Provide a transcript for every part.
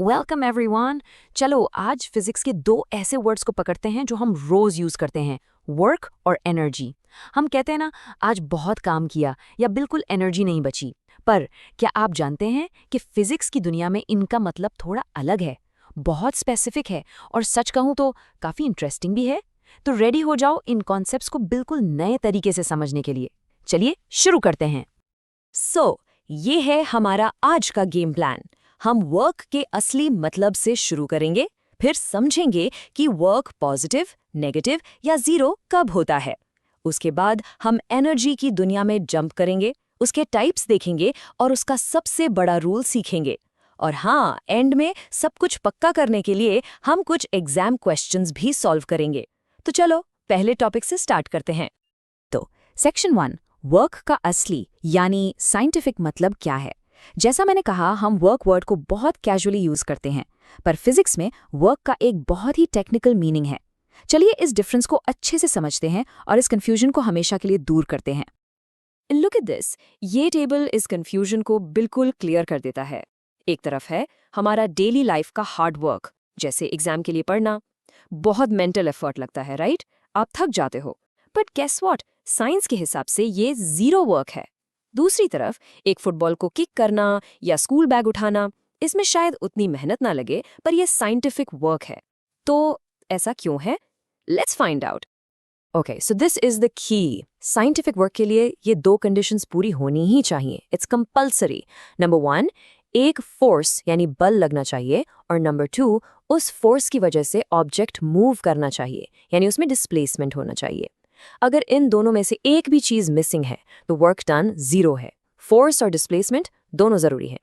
Welcome everyone. चलो आज physics के दो ऐसे वर्ड्स को पकड़ते हैं जो हम रोज यूज करते हैं, वर्क और एनर्जी। हम कहते हैं ना, आज बहुत काम किया या बिल्कुल एनर्जी नहीं बची। पर क्या आप जानते हैं कि फिजिक्स की दुनिया में इनका मतलब थोड़ा अलग है, बहुत स्पेसिफिक है और सच कहूं तो काफी इंटरेस्टिंग भी है। तो रेडी हो जाओ इन कॉन्सेप्ट्स को बिल्कुल नए तरीके से समझने के लिए। चलिए शुरू करते हैं। ये है हमारा आज का गेम प्लान। हम वर्क के असली मतलब से शुरू करेंगे, फिर समझेंगे कि वर्क पॉजिटिव, नेगेटिव या जीरो कब होता है। उसके बाद हम एनर्जी की दुनिया में जंप करेंगे, उसके टाइप्स देखेंगे और उसका सबसे बड़ा रूल सीखेंगे। और हाँ, एंड में सब कुछ पक्का करने के लिए हम कुछ एग्जाम क्वेश्चंस भी सॉल्व करेंगे। तो चलो पहले टॉपिक से स्टार्ट करते हैं। तो सेक्शन 1, वर्क का असली यानी साइंटिफिक मतलब क्या है। जैसा मैंने कहा, हम वर्क वर्ड को बहुत कैजुअली यूज करते हैं, पर फिजिक्स में वर्क का एक बहुत ही टेक्निकल मीनिंग है। चलिए इस डिफरेंस को अच्छे से समझते हैं और इस कंफ्यूजन को हमेशा के लिए दूर करते हैं। लुक एट दिस, ये टेबल इस कंफ्यूजन को बिल्कुल क्लियर कर देता है। एक तरफ है हमारा डेली लाइफ का हार्ड वर्क, जैसे एग्जाम के लिए पढ़ना। बहुत मेंटल एफर्ट लगता है, राइट? आप थक जाते हो। बट गेस व्हाट, साइंस के हिसाब से ये जीरो वर्क है। दूसरी तरफ एक फुटबॉल को किक करना या स्कूल बैग उठाना, इसमें शायद उतनी मेहनत ना लगे, पर यह साइंटिफिक वर्क है। तो ऐसा क्यों है? Let's find out. Okay, so this is the key. Scientific work के लिए ये दो कंडीशंस पूरी होनी ही चाहिए। It's compulsory. नंबर 1, एक फोर्स यानी बल लगना चाहिए, और नंबर 2, उस फोर्स की वजह से ऑब्जेक्ट मूव करना चाहिए, यानी उसमें डिस्प्लेसमेंट होना चाहिए। अगर इन दोनों में से एक भी चीज मिसिंग है तो वर्क डन जीरो है। फोर्स और डिस्प्लेसमेंट दोनों जरूरी है।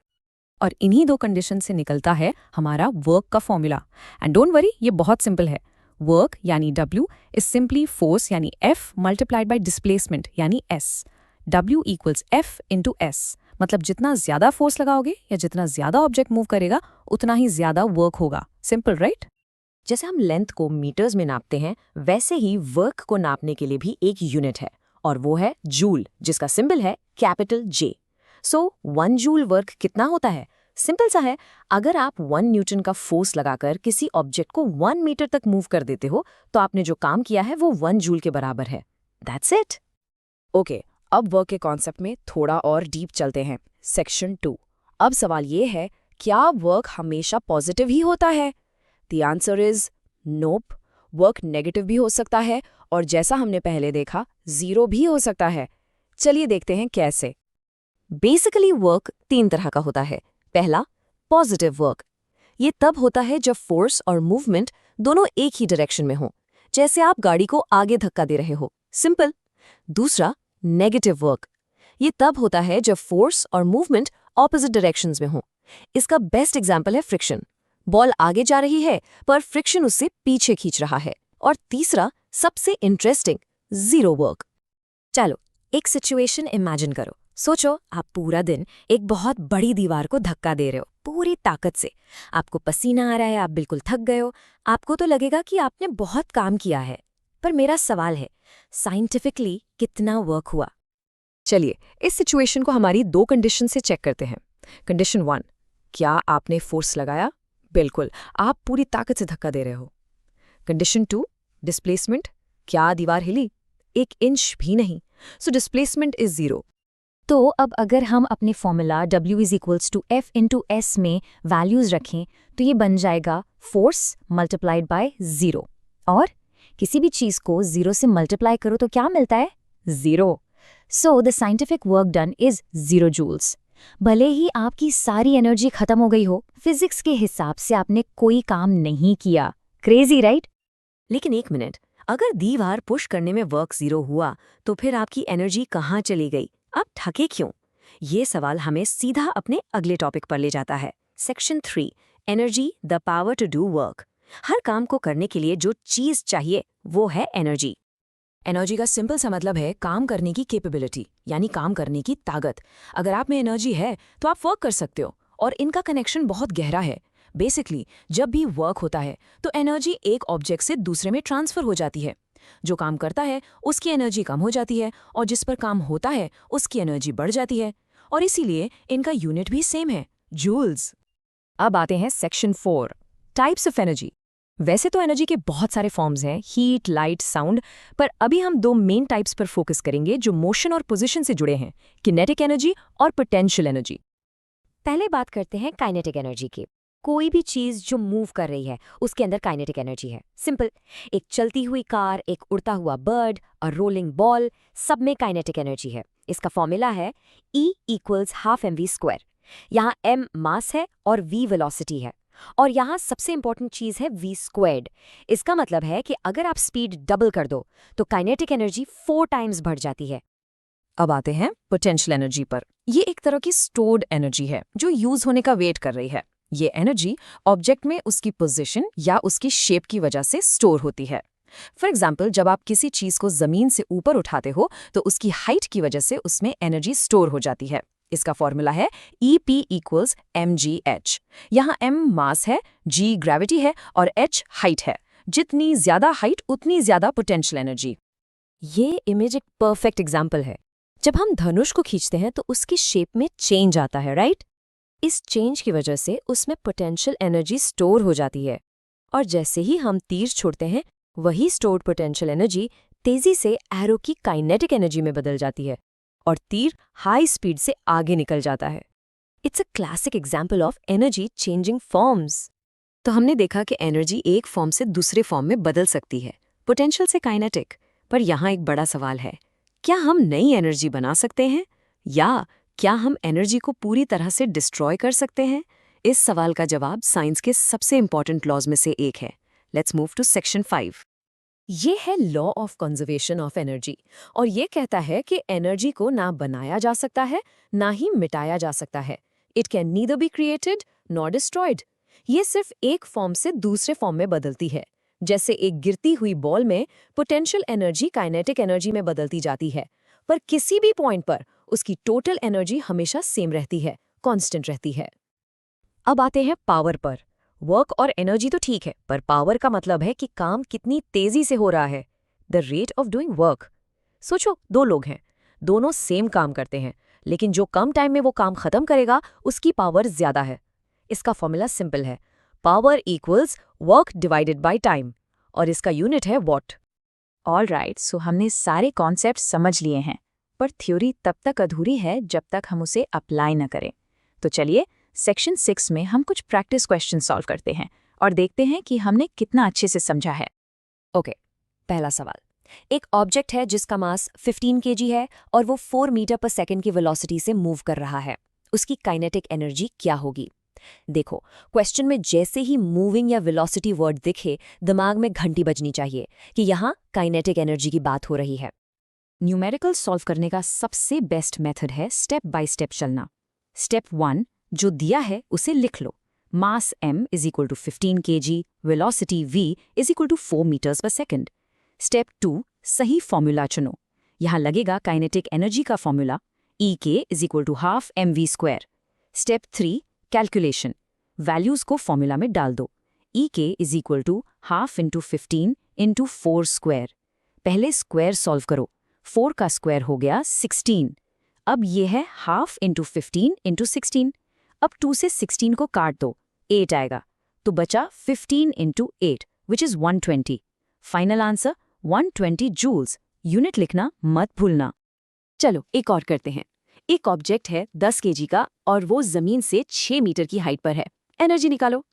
और इन्हीं दो कंडीशन से निकलता है हमारा वर्क का फॉर्मूला। एंड डोंट वरी, ये बहुत सिंपल है। वर्क यानी W इज सिंपली फोर्स यानी F मल्टीप्लाइड बाय डिस्प्लेसमेंट यानी S। W equals F into S, मतलब जितना ज्यादा फोर्स लगाओगे या जितना ज्यादा ऑब्जेक्ट मूव करेगा उतना ही ज्यादा वर्क होगा। Simple, right? जैसे हम लेंथ को मीटर्स में नापते हैं, वैसे ही वर्क को नापने के लिए भी एक यूनिट है, और वो है जूल, जिसका सिंबल है कैपिटल J। सो 1 जूल वर्क कितना होता है? सिंपल सा है। अगर आप 1 न्यूटन का फोर्स लगाकर किसी ऑब्जेक्ट को 1 मीटर तक मूव कर देते हो, तो आपने जो काम किया है वो 1 जूल के बराबर है। That's it. ओके, अब वर्क के कॉन्सेप्ट में थोड़ा और डीप चलते हैं। सेक्शन 2। अब सवाल ये है, क्या वर्क हमेशा पॉजिटिव ही होता है? The answer is nope. Work negative भी हो सकता है, और जैसा हमने पहले देखा, जीरो भी हो सकता है। चलिए देखते हैं कैसे। बेसिकली वर्क 3 तरह का होता है। पहला, पॉजिटिव वर्क। ये तब होता है जब फोर्स और मूवमेंट दोनों एक ही डायरेक्शन में हो, जैसे आप गाड़ी को आगे धक्का दे रहे हो। सिंपल। दूसरा, नेगेटिव वर्क। ये तब होता है जब फोर्स और मूवमेंट ऑपोजिट डायरेक्शंस में हो। इसका बेस्ट एग्जाम्पल है फ्रिक्शन। बॉल आगे जा रही है पर फ्रिक्शन उससे पीछे खींच रहा है। और तीसरा, सबसे इंटरेस्टिंग, जीरो वर्क। चलो एक सिचुएशन इमेजिन करो। सोचो, आप पूरा दिन एक बहुत बड़ी दीवार को धक्का दे रहे हो पूरी ताकत से। आपको पसीना आ रहा है, आप बिल्कुल थक गए हो। आपको तो लगेगा कि आपने बहुत काम किया है। पर मेरा सवाल है, साइंटिफिकली कितना वर्क हुआ? चलिए इस सिचुएशन को हमारी 2 कंडीशन से चेक करते हैं। कंडीशन 1, क्या आपने फोर्स लगाया? बिल्कुल, आप पूरी ताकत से धक्का दे रहे हो। Condition 2, displacement. क्या दीवार हिली? 1 इंच भी नहीं। So displacement is zero. तो अब अगर हम अपने formula W is equals to F into S में वैल्यूज रखें, तो ये बन जाएगा फोर्स मल्टीप्लाइड बाय जीरो। और किसी भी चीज को जीरो से मल्टीप्लाई करो तो क्या मिलता है? Zero. So the scientific work done is 0 joules. भले ही आपकी सारी एनर्जी खत्म हो गई हो, फिजिक्स के हिसाब से आपने कोई काम नहीं किया। Crazy, right? लेकिन एक मिनट, अगर दीवार पुश करने में वर्क जीरो हुआ, तो फिर आपकी एनर्जी कहाँ चली गई? आप थके क्यों? ये सवाल हमें सीधा अपने अगले टॉपिक पर ले जाता है। Section 3, energy, the power to do work. हर काम को करने के लिए जो चीज चाहिए वो है एनर्जी। एनर्जी का सिंपल सा मतलब है काम करने की कैपेबिलिटी, यानी काम करने की ताकत। अगर आप में एनर्जी है तो आप वर्क कर सकते हो, और इनका कनेक्शन बहुत गहरा है। बेसिकली जब भी वर्क होता है तो एनर्जी एक ऑब्जेक्ट से दूसरे में ट्रांसफर हो जाती है। जो काम करता है उसकी एनर्जी कम हो जाती है, और जिस पर काम होता है उसकी एनर्जी बढ़ जाती है। और इसीलिए इनका यूनिट भी सेम है, जूल्स। अब आते हैं सेक्शन 4, टाइप्स ऑफ एनर्जी। वैसे तो एनर्जी के बहुत सारे फॉर्म्स हैं, हीट, लाइट, साउंड, पर अभी हम 2 मेन टाइप्स पर फोकस करेंगे जो मोशन और पोजीशन से जुड़े हैं, किनेटिक एनर्जी और पोटेंशियल एनर्जी। पहले बात करते हैं काइनेटिक एनर्जी की। कोई भी चीज जो मूव कर रही है उसके अंदर काइनेटिक एनर्जी है। सिंपल, एक चलती हुई कार, एक उड़ता हुआ बर्ड और रोलिंग बॉल, सब में काइनेटिक एनर्जी है। इसका फॉर्मूला है E=12mv²। यहाँ m मास है और v वेलोसिटी है, और यहाँ सबसे इंपॉर्टेंट चीज है v²। इसका मतलब है कि अगर आप स्पीड डबल कर दो तो काइनेटिक एनर्जी 4 टाइम्स बढ़ जाती है। अब आते हैं पोटेंशियल एनर्जी पर। ये एक तरह की स्टोर्ड एनर्जी है जो यूज होने का वेट कर रही है। ये एनर्जी ऑब्जेक्ट में उसकी पोजीशन या उसकी शेप की वजह से स्टोर होती है। फॉर एग्जाम्पल, जब आप किसी चीज को जमीन से ऊपर उठाते हो तो उसकी हाइट की वजह से उसमें एनर्जी स्टोर हो जाती है। इसका फॉर्मूला है EP=mgh। यहाँ m मास है, g ग्रेविटी है और h हाइट है। जितनी ज्यादा हाइट उतनी ज्यादा पोटेंशियल एनर्जी। ये इमेज एक परफेक्ट एग्जाम्पल है। जब हम धनुष को खींचते हैं तो उसकी शेप में चेंज आता है, राइट? इस चेंज की वजह से उसमें पोटेंशियल एनर्जी स्टोर हो जाती है, और जैसे ही हम तीर छोड़ते हैं वही स्टोर्ड पोटेंशियल एनर्जी तेजी से एरो की काइनेटिक एनर्जी में बदल जाती है और तीर हाई स्पीड से आगे निकल जाता है। It's a classic example of energy changing forms. तो हमने देखा कि एनर्जी एक फॉर्म से दूसरे फॉर्म में बदल सकती है, पोटेंशियल से काइनेटिक। पर यहाँ एक बड़ा सवाल है, क्या हम नई एनर्जी बना सकते हैं, या क्या हम एनर्जी को पूरी तरह से डिस्ट्रॉय कर सकते हैं? इस सवाल का जवाब साइंस के सबसे इंपॉर्टेंट लॉज में से एक है। Let's move to section 5। ये है law of conservation of energy, और ये कहता है कि एनर्जी को ना बनाया जा सकता है ना ही मिटाया जा सकता है। It can neither be created nor destroyed. ये सिर्फ एक फॉर्म से दूसरे फॉर्म में बदलती है। जैसे एक गिरती हुई बॉल में पोटेंशियल एनर्जी काइनेटिक एनर्जी में बदलती जाती है, पर किसी भी पॉइंट पर उसकी टोटल एनर्जी हमेशा सेम रहती है, कांस्टेंट रहती है। अब आते हैं पावर पर। वर्क और एनर्जी तो ठीक है, पर पावर का मतलब है कि काम कितनी तेजी से हो रहा है, the rate of doing work. सोचो, 2 लोग हैं, दोनों सेम काम करते हैं, लेकिन जो कम टाइम में वो काम खत्म करेगा उसकी पावर ज्यादा है। इसका फॉर्मूला सिंपल है, power equals work divided by time, और इसका यूनिट है वॉट। ऑलराइट, सो हमने सारे कॉन्सेप्ट समझ लिए हैं, पर थ्योरी तब तक अधूरी है जब तक हम उसे अप्लाई न करें। तो चलिए सेक्शन 6 में हम कुछ प्रैक्टिस क्वेश्चन सॉल्व करते हैं और देखते हैं कि हमने कितना अच्छे से समझा है। ओके, पहला सवाल। एक ऑब्जेक्ट है जिसका मास 15 kg है और वो 4 मीटर पर सेकंड की वेलोसिटी से मूव कर रहा है। उसकी काइनेटिक एनर्जी क्या होगी? देखो, क्वेश्चन में जैसे ही मूविंग या वेलोसिटी वर्ड दिखे, दिमाग में घंटी बजनी चाहिए कि यहाँ काइनेटिक एनर्जी की बात हो रही है। न्यूमेरिकल सॉल्व करने का सबसे बेस्ट मेथड है स्टेप बाय स्टेप चलना। स्टेप 1, जो दिया है उसे लिख लो। Mass m = 15 kg, velocity v = 4 metres पर सेकंड। स्टेप 2, सही फॉर्मूला चुनो। यहाँ लगेगा काइनेटिक एनर्जी का formula EK = ½ mv²। Step 3, calculation. Values को फॉर्मूला में डाल दो। EK = ½ × 15 × 4²। पहले स्क्वायर सॉल्व करो। 4 का स्क्वायर हो गया 16। अब ये है ½ × 15 × 16। अब 2 से 16 को काट दो, 8 आएगा, तो बचा 15 × 8 which is 120। Final answer 120 joules. Unit लिखना मत भूलना। चलो एक और करते हैं। एक ऑब्जेक्ट है 10 kg का और वो जमीन से 6 मीटर की हाइट पर है। एनर्जी निकालो।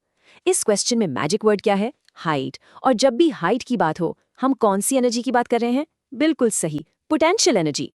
इस क्वेश्चन में मैजिक वर्ड क्या है? हाइट। और जब भी हाइट की बात हो, हम कौन सी एनर्जी की बात कर रहे हैं? बिल्कुल सही, पोटेंशियल एनर्जी।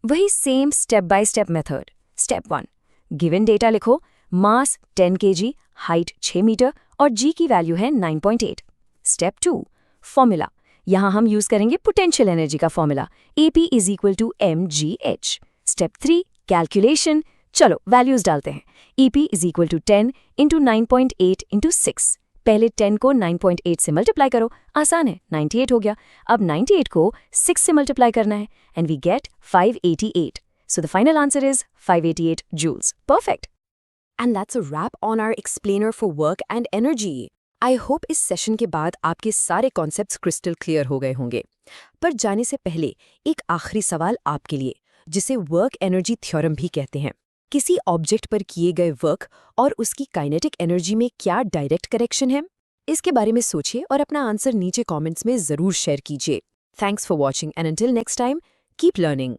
वही same step by step method. Step 1, given data लिखो। मास 10 kg, हाइट 6 मीटर और g की वैल्यू है 9.8। Step 2, formula. यहाँ हम यूज करेंगे पोटेंशियल एनर्जी का formula AP = mgh। Step 3, calculation. चलो वैल्यूज डालते हैं। EP = 10 × 9.8 × 6। पहले 10 को 9.8 से मल्टीप्लाई करो, आसान है, 98 हो गया। अब 98 को 6 से मल्टीप्लाई करना है and we get 588। So the final answer is 588 joules. Perfect. And that's a wrap on our explainer for work and energy. I hope इस सेशन के बाद आपके सारे कॉन्सेप्ट्स क्रिस्टल क्लियर हो गए होंगे। पर जाने से पहले एक आखिरी सवाल आपके लिए, जिसे वर्क एनर्जी थ्योरम भी कहते हैं। किसी ऑब्जेक्ट पर किए गए वर्क और उसकी काइनेटिक एनर्जी में क्या डायरेक्ट कनेक्शन है? इसके बारे में सोचिए और अपना आंसर नीचे कमेंट्स में ज़रूर शेयर कीजिए। Thanks for watching and until next time keep learning.